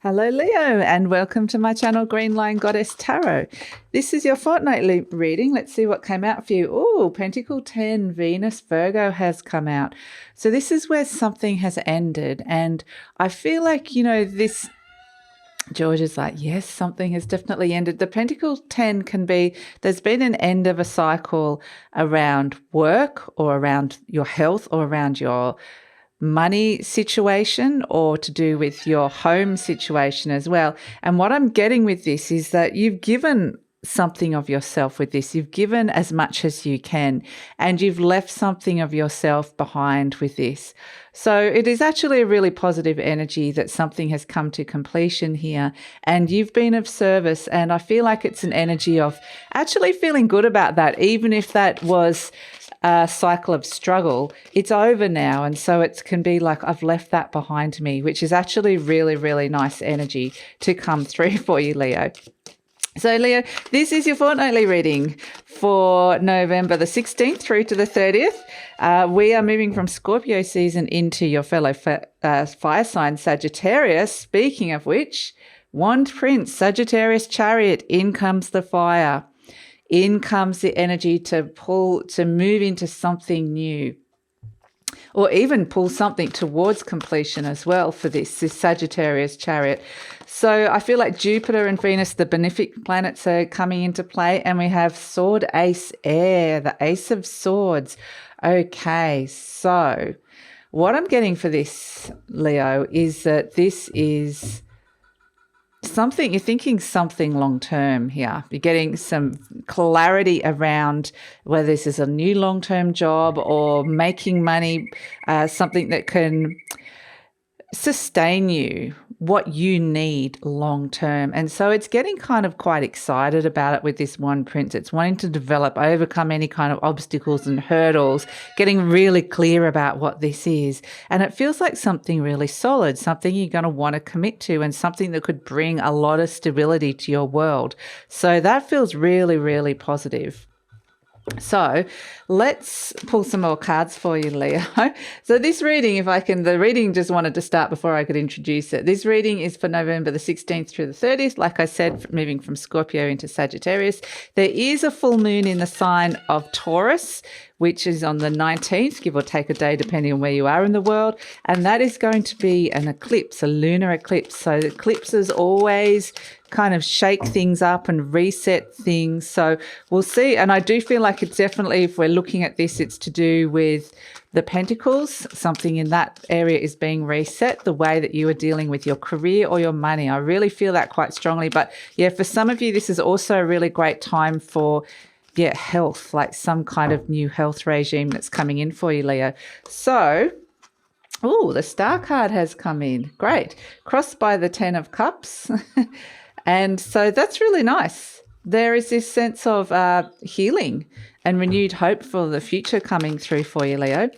Hello Leo, and welcome to my channel GreenLion Goddess Tarot. This is your fortnightly reading. Let's see what came out for you. Oh, Pentacle 10, Venus Virgo has come out. So this is where something has ended, and I feel like, this George is like, yes, something has definitely ended. The Pentacle 10 can be, there's been an end of a cycle around work or around your health or around your money situation or to do with your home situation as well. And what I'm getting with this is that you've given something of yourself with this. You've given as much as you can, and you've left something of yourself behind with this. So it is actually a really positive energy that something has come to completion here, and you've been of service. And I feel like it's an energy of actually feeling good about that, even if that was a cycle of struggle. It's over now, and so it can be like, I've left that behind me, which is actually really, really nice energy to come through for you, Leo. So Leo, this is your fortnightly reading for November the 16th through to the 30th. We are moving from Scorpio season into your fellow fire sign Sagittarius. Speaking of which, Wand Prince, Sagittarius Chariot, in comes the fire. In comes the energy to move into something new, or even pull something towards completion as well for this Sagittarius Chariot. So I feel like Jupiter and Venus, the benefic planets, are coming into play, and we have Sword Ace Air, the Ace of Swords. Okay, so what I'm getting for this, Leo, is that this is something, you're thinking something long-term here. You're getting some clarity around whether this is a new long-term job or making money, something that can sustain you, what you need long-term. And so it's getting kind of quite excited about it with this Wand Prince. It's wanting to develop, overcome any kind of obstacles and hurdles, getting really clear about what this is. And it feels like something really solid, something you're going to want to commit to, and something that could bring a lot of stability to your world. So that feels really, really positive. So let's pull some more cards for you, Leo. So this reading, the reading just wanted to start before I could introduce it. This reading is for November the 16th through the 30th. Like I said, moving from Scorpio into Sagittarius. There is a full moon in the sign of Taurus, which is on the 19th, give or take a day, depending on where you are in the world. And that is going to be an eclipse, a lunar eclipse. So eclipses always kind of shake things up and reset things. So we'll see. And I do feel like it's definitely, if we're looking at this, it's to do with the Pentacles. Something in that area is being reset, the way that you are dealing with your career or your money. I really feel that quite strongly. But yeah, for some of you, this is also a really great time for health, like some kind of new health regime that's coming in for you, Leo. So, the Star card has come in. Great. Crossed by the 10 of Cups. And so that's really nice. There is this sense of healing and renewed hope for the future coming through for you, Leo.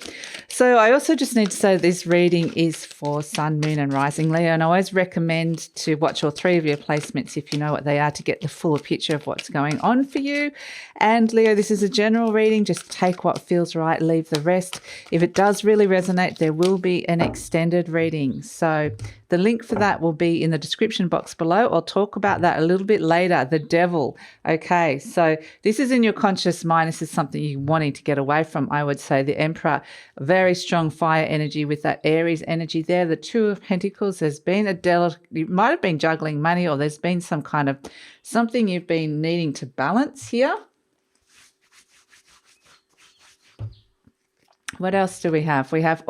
So I also just need to say this reading is for Sun, Moon and Rising, Leo. And I always recommend to watch all three of your placements if you know what they are, to get the full picture of what's going on for you. And Leo, this is a general reading. Just take what feels right, leave the rest. If it does really resonate, there will be an extended reading. So the link for that will be in the description box below. I'll talk about that a little bit later. The Devil. Okay, so this is in your conscious mind. This is something you're wanting to get away from, I would say. The Emperor, very strong fire energy with that Aries energy there. The Two of Pentacles, there's been you might have been juggling money, or there's been some kind of something you've been needing to balance here. What else do we have? We have,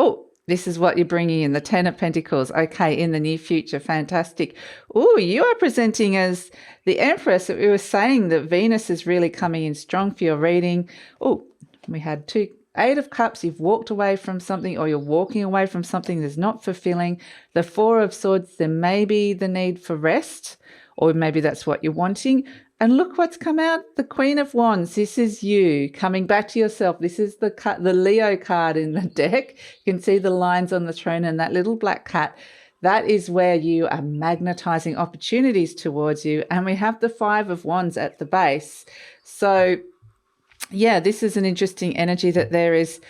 this is what you're bringing in, the 10 of Pentacles. Okay, in the near future, fantastic. You are presenting as the Empress. We were saying that Venus is really coming in strong for your reading. We had 8 of Cups. You've walked away from something, or you're walking away from something that's not fulfilling. The 4 of Swords, there may be the need for rest, or maybe that's what you're wanting. And look what's come out, the Queen of Wands. This is you coming back to yourself. This is the Leo card in the deck. You can see the lines on the throne and that little black cat. That is where you are magnetizing opportunities towards you. And we have the 5 of Wands at the base. So, yeah, this is an interesting energy that there is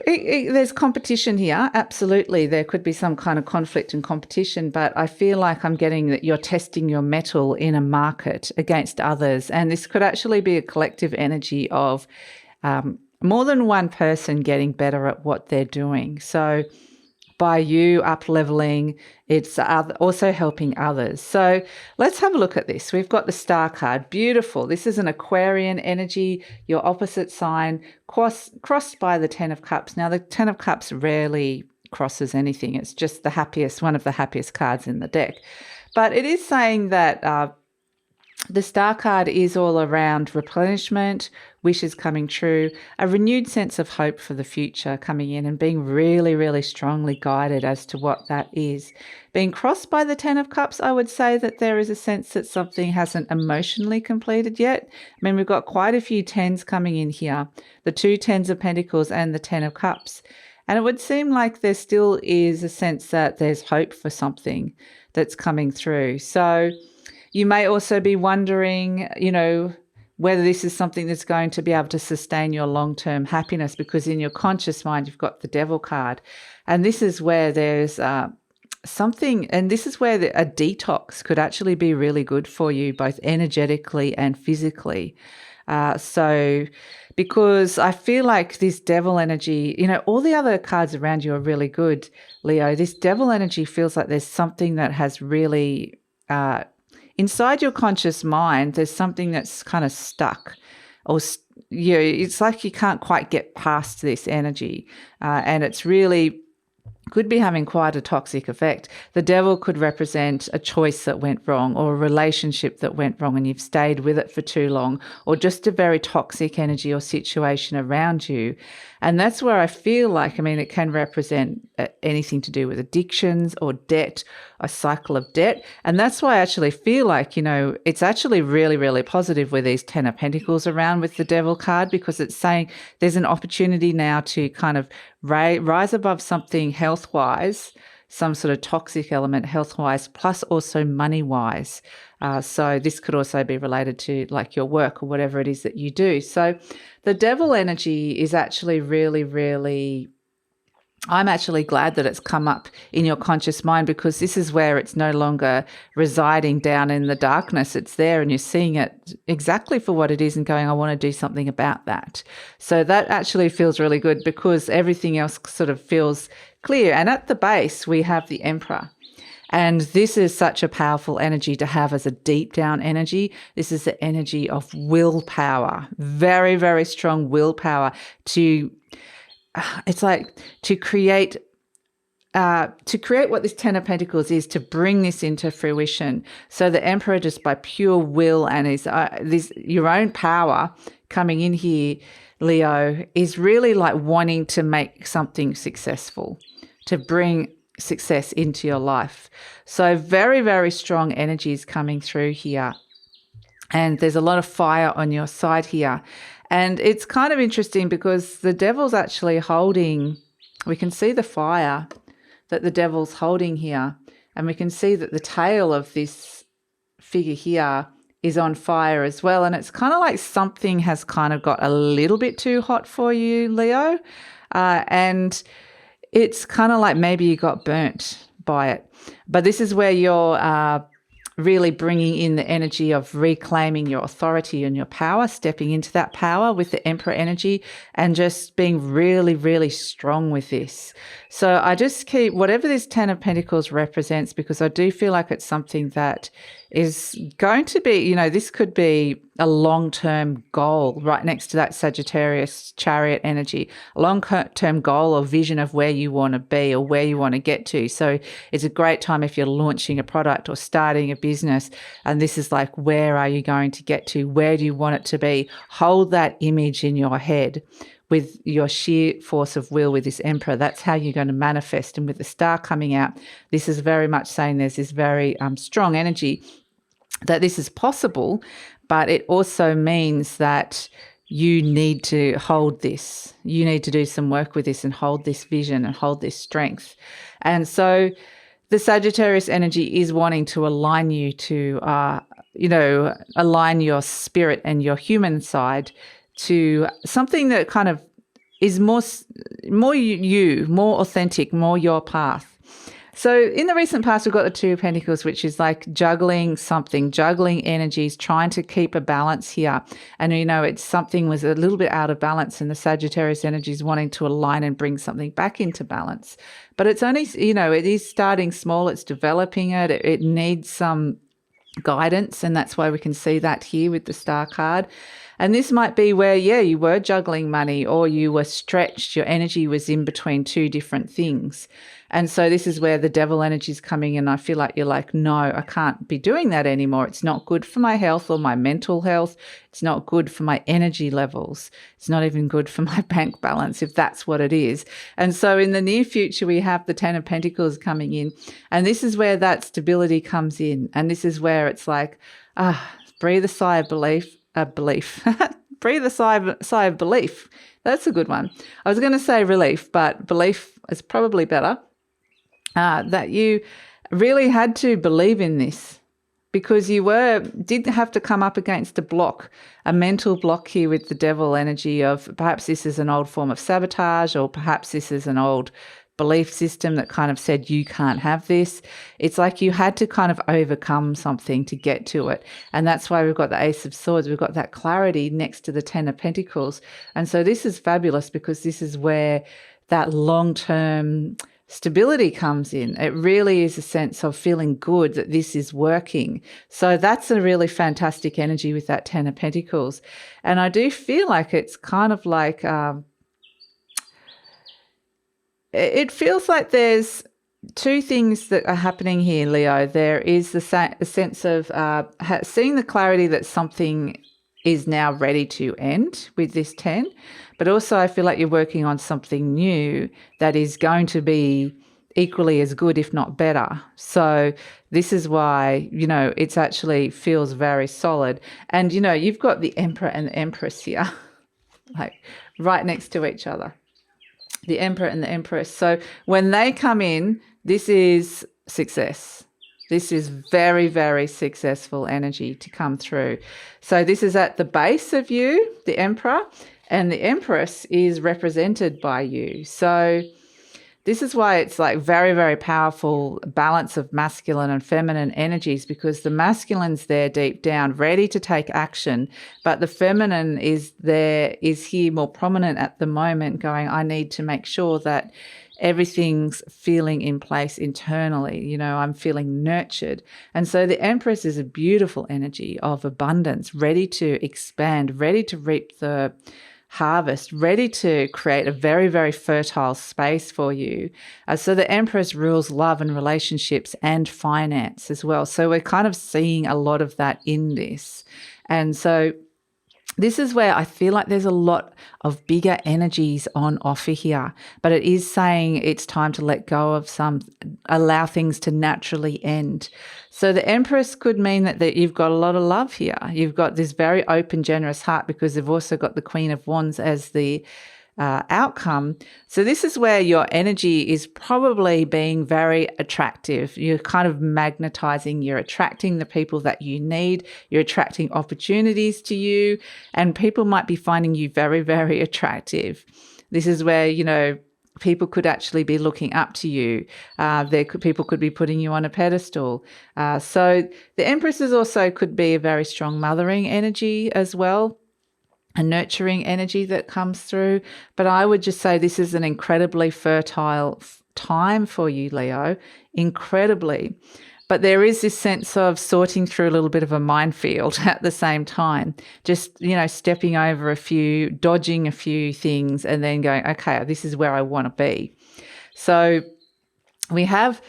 There's competition here. Absolutely. There could be some kind of conflict and competition, but I feel like I'm getting that you're testing your mettle in a market against others. And this could actually be a collective energy of more than one person getting better at what they're doing. So by you up-leveling, it's also helping others. So let's have a look at this. We've got the Star card. Beautiful. This is an Aquarian energy, your opposite sign, crossed by the Ten of Cups. Now, the Ten of Cups rarely crosses anything. It's just the happiest, one of the happiest cards in the deck. But it is saying that the Star card is all around replenishment, wishes coming true, a renewed sense of hope for the future coming in and being really, really strongly guided as to what that is. Being crossed by the Ten of Cups, I would say that there is a sense that something hasn't emotionally completed yet. I mean, we've got quite a few tens coming in here, the two Tens of Pentacles and the Ten of Cups. And it would seem like there still is a sense that there's hope for something that's coming through. So you may also be wondering, whether this is something that's going to be able to sustain your long-term happiness, because in your conscious mind, you've got the Devil card. And this is where there's something, and this is where a detox could actually be really good for you, both energetically and physically. Because I feel like this Devil energy, all the other cards around you are really good, Leo. This Devil energy feels like there's something that has really... inside your conscious mind, there's something that's kind of stuck, or it's like you can't quite get past this energy, and it's really could be having quite a toxic effect. The Devil could represent a choice that went wrong, or a relationship that went wrong and you've stayed with it for too long, or just a very toxic energy or situation around you. And that's where I feel like, it can represent anything to do with addictions or debt, a cycle of debt. And that's why I actually feel like, it's actually really, really positive with these Ten of Pentacles around with the Devil card, because it's saying there's an opportunity now to kind of rise above something health-wise, some sort of toxic element health-wise, plus also money-wise. So this could also be related to like your work or whatever it is that you do. So the Devil energy is actually really, really, I'm actually glad that it's come up in your conscious mind, because this is where it's no longer residing down in the darkness. It's there and you're seeing it exactly for what it is and going, I want to do something about that. So that actually feels really good, because everything else sort of feels clear. And at the base, we have the Emperor. And this is such a powerful energy to have as a deep down energy. This is the energy of willpower, very, very strong willpower it's like to create what this Ten of Pentacles is, to bring this into fruition. So the Emperor, just by pure will and your own power coming in here, Leo, is really like wanting to make something successful, to bring success into your life. So very, very strong energies coming through here. And there's a lot of fire on your side here. And it's kind of interesting because the Devil's actually holding, we can see the fire that the Devil's holding here. And we can see that the tail of this figure here is on fire as well. And it's kind of like something has kind of got a little bit too hot for you, Leo. And it's kind of like maybe you got burnt by it. But this is where you're really bringing in the energy of reclaiming your authority and your power, stepping into that power with the Emperor energy and just being really, really strong with this. So I just keep whatever this Ten of Pentacles represents, because I do feel like it's something that is going to be, this could be a long-term goal right next to that Sagittarius Chariot energy, a long-term goal or vision of where you want to be or where you want to get to. So it's a great time if you're launching a product or starting a business, and this is like, where are you going to get to? Where do you want it to be? Hold that image in your head with your sheer force of will with this Emperor. That's how you're going to manifest. And with the Star coming out, this is very much saying there's this very strong energy that this is possible, but it also means that you need to hold this. You need to do some work with this and hold this vision and hold this strength. And so the Sagittarius energy is wanting to align you to, align your spirit and your human side to something that kind of is more you, more authentic, more your path. So in the recent past, we've got the Two of Pentacles, which is like juggling something, juggling energies, trying to keep a balance here. And, it's something was a little bit out of balance, and the Sagittarius energy is wanting to align and bring something back into balance. But it's only, it is starting small. It's developing it. It needs some guidance, and that's why we can see that here with the Star card. And this might be where, you were juggling money, or you were stretched, your energy was in between two different things. And so this is where the Devil energy is coming in. I feel like you're like, no, I can't be doing that anymore. It's not good for my health or my mental health. It's not good for my energy levels. It's not even good for my bank balance, if that's what it is. And so in the near future, we have the Ten of Pentacles coming in. And this is where that stability comes in. And this is where it's like, breathe a sigh of belief. Breathe a sigh of belief. That's a good one. I was going to say relief, but belief is probably better. That you really had to believe in this, because you did have to come up against a mental block here with the Devil energy of perhaps this is an old form of sabotage, or perhaps this is an old belief system that kind of said you can't have this. It's like you had to kind of overcome something to get to it. And that's why we've got the Ace of Swords. We've got that clarity next to the Ten of Pentacles. And so this is fabulous, because this is where that long-term stability comes in. It really is a sense of feeling good that this is working. So that's a really fantastic energy with that Ten of Pentacles. And I do feel like it's kind of like, it feels like there's two things that are happening here, Leo. There is the sense of seeing the clarity that something is now ready to end with this 10, but also I feel like you're working on something new that is going to be equally as good, if not better. So this is why, it's actually feels very solid. And, you've got the Emperor and the Empress here, like right next to each other. The Emperor and the Empress. So when they come in, this is success. This is very, very successful energy to come through. So this is at the base of you, the Emperor, and the Empress is represented by you. So this is why it's like very, very powerful balance of masculine and feminine energies, because the masculine's there deep down, ready to take action, but the feminine is here more prominent at the moment, going, I need to make sure that everything's feeling in place internally. I'm feeling nurtured. And so the Empress is a beautiful energy of abundance, ready to expand, ready to reap the harvest, ready to create a very, very fertile space for you. So the Empress rules love and relationships and finance as well. So we're kind of seeing a lot of that in this. And so this is where I feel like there's a lot of bigger energies on offer here, but it is saying it's time to let go of allow things to naturally end. So the Empress could mean that you've got a lot of love here. You've got this very open, generous heart, because they've also got the Queen of Wands as the outcome. So this is where your energy is probably being very attractive. You're kind of magnetizing, you're attracting the people that you need, you're attracting opportunities to you, and people might be finding you very, very attractive. This is where, people could actually be looking up to you. People could be putting you on a pedestal. So the Empress also could be a very strong mothering energy as well, a nurturing energy that comes through. But I would just say this is an incredibly fertile time for you, Leo, incredibly. But there is this sense of sorting through a little bit of a minefield at the same time, just, stepping over dodging a few things and then going, okay, this is where I want to be. So we have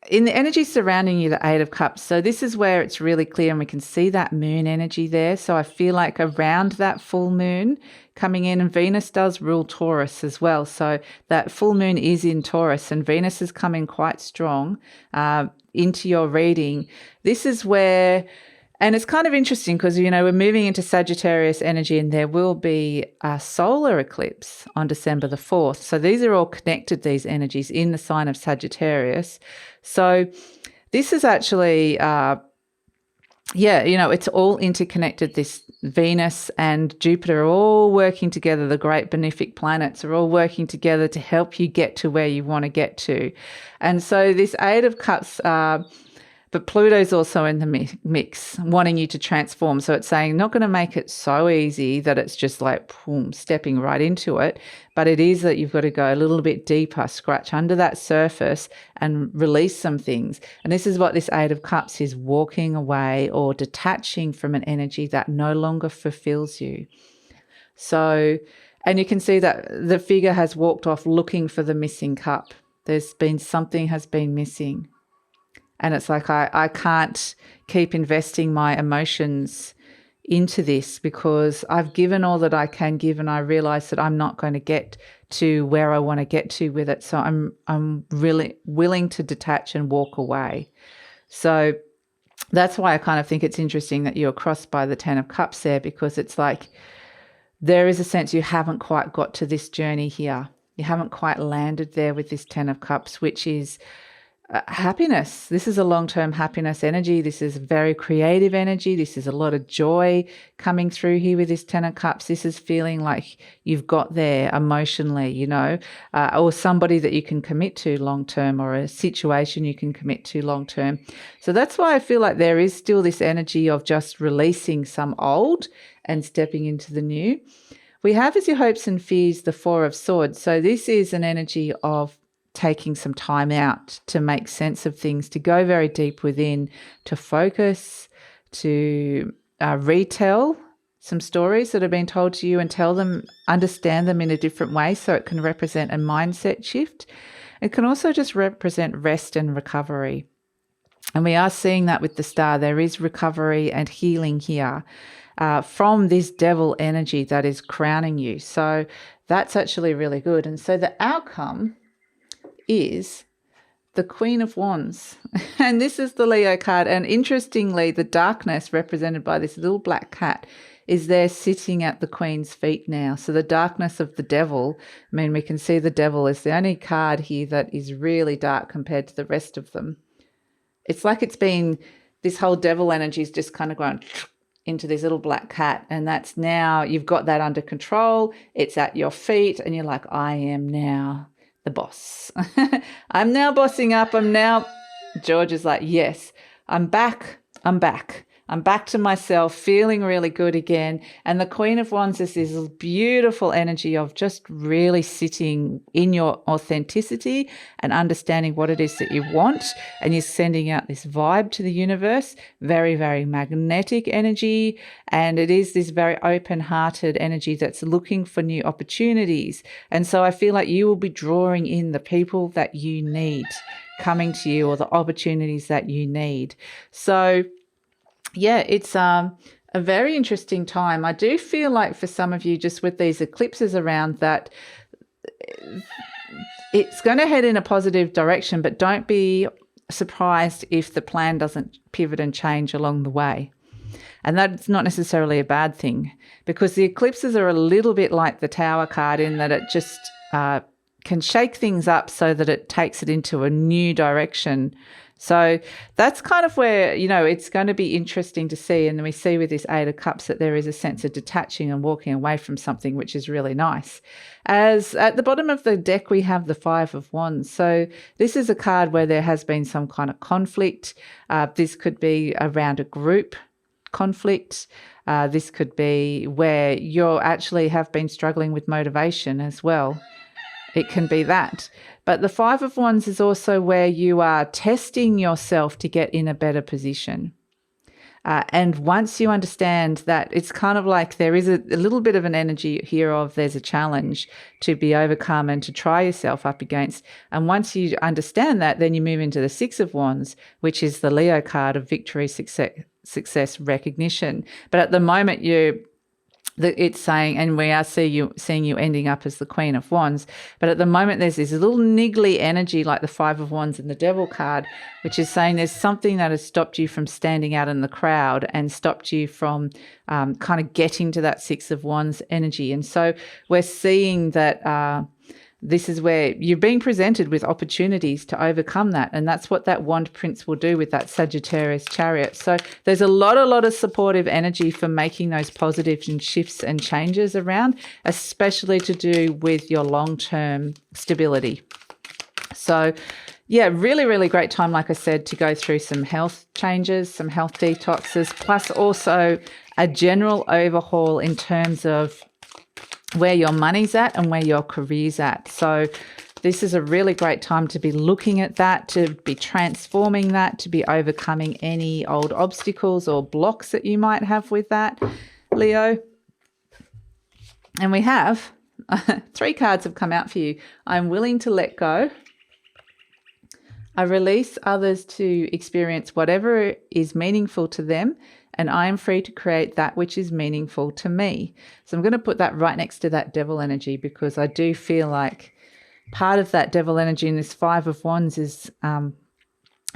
in the energy surrounding you, the Eight of Cups. So this is where it's really clear, and we can see that moon energy there. So I feel like around that full moon coming in, and Venus does rule Taurus as well. So that full moon is in Taurus, and Venus is coming quite strong into your reading. This is where, and it's kind of interesting because, we're moving into Sagittarius energy, and there will be a solar eclipse on December the 4th. So these are all connected, these energies, in the sign of Sagittarius. So this is actually, yeah, it's all interconnected. This Venus and Jupiter are all working together. The great benefic planets are all working together to help you get to where you want to get to. And so this Eight of Cups, but Pluto's also in the mix, wanting you to transform. So it's saying not going to make it so easy that it's just like boom, stepping right into it. But it is that you've got to go a little bit deeper, scratch under that surface and release some things. And this is what this Eight of Cups is, walking away or detaching from an energy that no longer fulfills you. So, and you can see that the figure has walked off looking for the missing cup. There's been something has been missing. And it's like, I can't keep investing my emotions into this because I've given all that I can give, and I realize that I'm not going to get to where I want to get to with it. So I'm really willing to detach and walk away. So that's why I kind of think it's interesting that you're crossed by the Ten of Cups there, because it's like there is a sense you haven't quite got to this journey here. You haven't quite landed there with this Ten of Cups, which is happiness. This is a long-term happiness energy. This is very creative energy. This is a lot of joy coming through here with this Ten of Cups. This is feeling like you've got there emotionally, or somebody that you can commit to long-term, or a situation you can commit to long-term. So that's why I feel like there is still this energy of just releasing some old and stepping into the new. We have as your hopes and fears the Four of Swords. So this is an energy of taking some time out to make sense of things, to go very deep within, to focus, to retell some stories that have been told to you and tell them, understand them in a different way, so it can represent a mindset shift. It can also just represent rest and recovery. And we are seeing that with the star. There is recovery and healing here from this devil energy that is crowning you. So that's actually really good. And so the outcome is the Queen of Wands. And this is the Leo card. And interestingly, the darkness represented by this little black cat is there sitting at the Queen's feet now. So the darkness of the devil, I mean, we can see the devil is the only card here that is really dark compared to the rest of them. It's like it's been, this whole devil energy is just kind of gone into this little black cat. And that's now, you've got that under control. It's at your feet and you're like, I am now the boss. I'm now bossing up. George is like, yes, I'm back. I'm back to myself, feeling really good again. And the Queen of Wands is this beautiful energy of just really sitting in your authenticity and understanding what it is that you want. And you're sending out this vibe to the universe, very, very magnetic energy. And it is this very open-hearted energy that's looking for new opportunities. And so I feel like you will be drawing in the people that you need coming to you, or the opportunities that you need. So yeah, it's a very interesting time. I do feel like for some of you, just with these eclipses around, that it's going to head in a positive direction, but don't be surprised if the plan doesn't pivot and change along the way. And that's not necessarily a bad thing, because the eclipses are a little bit like the Tower card in that it just can shake things up so that it takes it into a new direction. So that's kind of where, it's going to be interesting to see. And we see with this Eight of Cups that there is a sense of detaching and walking away from something, which is really nice. As at the bottom of the deck, we have the Five of Wands. So this is a card where there has been some kind of conflict. This could be around a group conflict. This could be where you actually have been struggling with motivation as well. It can be that. But the Five of Wands is also where you are testing yourself to get in a better position. And once you understand that, it's kind of like there is a little bit of an energy here of there's a challenge to be overcome and to try yourself up against. And once you understand that, then you move into the Six of Wands, which is the Leo card of victory, success, recognition. But at the moment it's saying, and we are seeing you ending up as the Queen of Wands, but at the moment there's this little niggly energy like the Five of Wands and the Devil card, which is saying there's something that has stopped you from standing out in the crowd and stopped you from kind of getting to that Six of Wands energy. And so we're seeing that this is where you're being presented with opportunities to overcome that. And that's what that Wand Prince will do with that Sagittarius chariot. So there's a lot of supportive energy for making those positive and shifts and changes around, especially to do with your long-term stability. So yeah, really, really great time, like I said, to go through some health changes, some health detoxes, plus also a general overhaul in terms of where your money's at and where your career's at. So this is a really great time to be looking at that, to be transforming that, to be overcoming any old obstacles or blocks that you might have with that, Leo. And we have 3 cards have come out for you. I'm willing to let go. I release others to experience whatever is meaningful to them, and I am free to create that which is meaningful to me. So I'm going to put that right next to that devil energy, because I do feel like part of that devil energy in this 5 of Wands is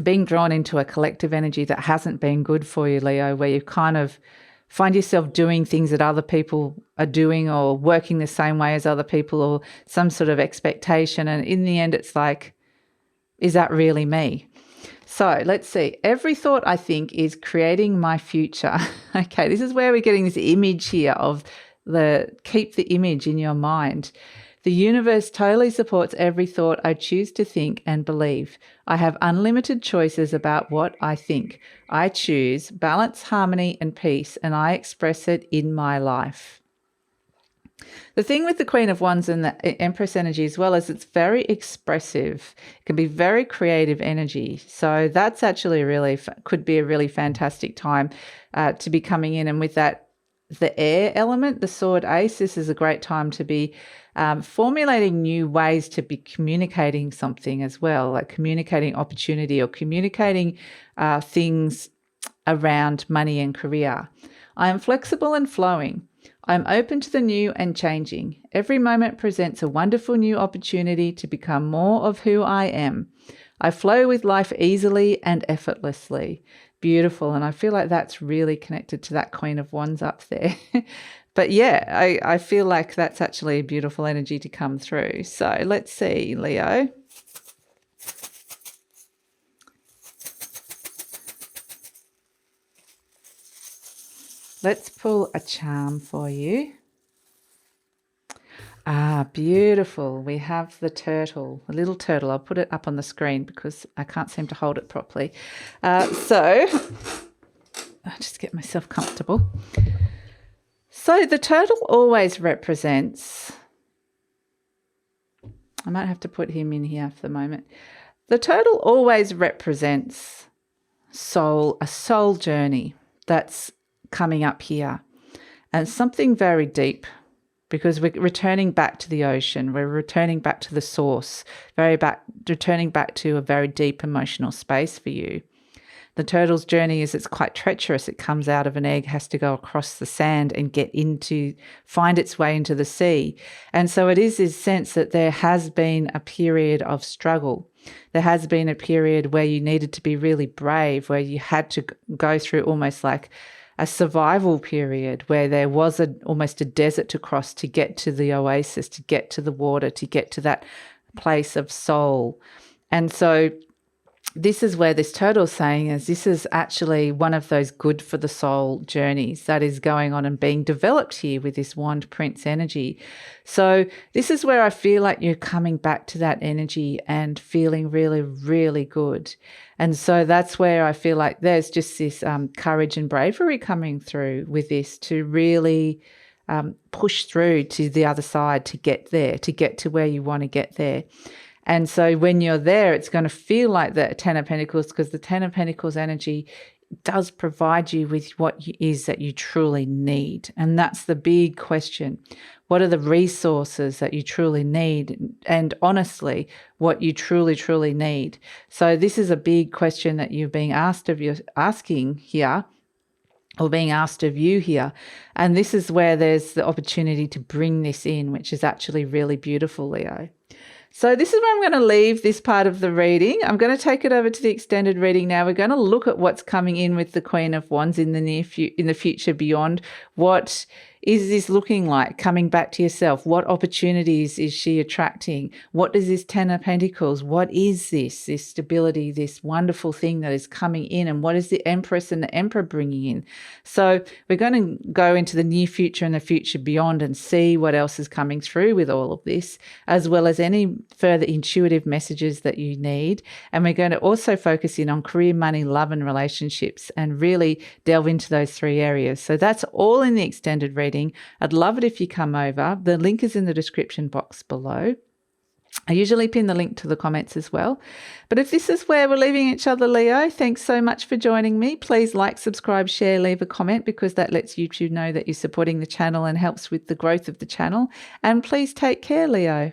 being drawn into a collective energy that hasn't been good for you, Leo, where you kind of find yourself doing things that other people are doing, or working the same way as other people, or some sort of expectation. And in the end, it's like, is that really me? So let's see. Every thought I think is creating my future. Okay, this is where we're getting this image here of keep the image in your mind. The universe totally supports every thought I choose to think and believe. I have unlimited choices about what I think. I choose balance, harmony, and peace, and I express it in my life. The thing with the Queen of Wands and the Empress energy as well is it's very expressive. It can be very creative energy. So that's actually could be a really fantastic time to be coming in. And with that, the air element, the Sword Ace, this is a great time to be formulating new ways to be communicating something as well, like communicating opportunity or communicating things around money and career. I am flexible and flowing. I'm open to the new and changing. Every moment presents a wonderful new opportunity to become more of who I am. I flow with life easily and effortlessly. Beautiful. And I feel like that's really connected to that Queen of Wands up there. But yeah, I feel like that's actually a beautiful energy to come through. So let's see, Leo. Let's pull a charm for you. Ah, beautiful. We have the turtle, a little turtle. I'll put it up on the screen because I can't seem to hold it properly. So I'll just get myself comfortable. So the turtle always represents, I might have to put him in here for the moment. The turtle always represents a soul journey that's coming up here, and something very deep, because we're returning back to the ocean, we're returning back to the source, returning back to a very deep emotional space for you. The turtle's journey it's quite treacherous. It comes out of an egg, has to go across the sand and find its way into the sea. And so it is this sense that there has been a period of struggle. There has been a period where you needed to be really brave, where you had to go through almost like a survival period, where there was almost a desert to cross to get to the oasis, to get to the water, to get to that place of soul. And so this is where this turtle is saying is this is actually one of those good for the soul journeys that is going on and being developed here with this Wand Prince energy. So this is where I feel like you're coming back to that energy and feeling really, really good. And so that's where I feel like there's just this courage and bravery coming through with this to really push through to the other side, to get there, to get to where you want to get there. And so when you're there, it's going to feel like the 10 of Pentacles, because the 10 of Pentacles energy does provide you with what is that you truly need. And that's the big question. What are the resources that you truly need? And honestly, what you truly, truly need. So this is a big question that you're being asking here, or being asked of you here. And this is where there's the opportunity to bring this in, which is actually really beautiful, Leo. So this is where I'm going to leave this part of the reading. I'm going to take it over to the extended reading now. We're going to look at what's coming in with the Queen of Wands in the future beyond, what is this looking like? Coming back to yourself. What opportunities is she attracting? What does this Ten of Pentacles, what is this stability, this wonderful thing that is coming in? And what is the Empress and the Emperor bringing in? So we're going to go into the near future and the future beyond and see what else is coming through with all of this, as well as any further intuitive messages that you need. And we're going to also focus in on career, money, love, and relationships, and really delve into those three areas. So that's all in the extended reading. I'd love it if you come over. The link is in the description box below. I usually pin the link to the comments as well. But if this is where we're leaving each other, Leo, thanks so much for joining me. Please like, subscribe, share, leave a comment, because that lets YouTube know that you're supporting the channel and helps with the growth of the channel. And please take care, Leo.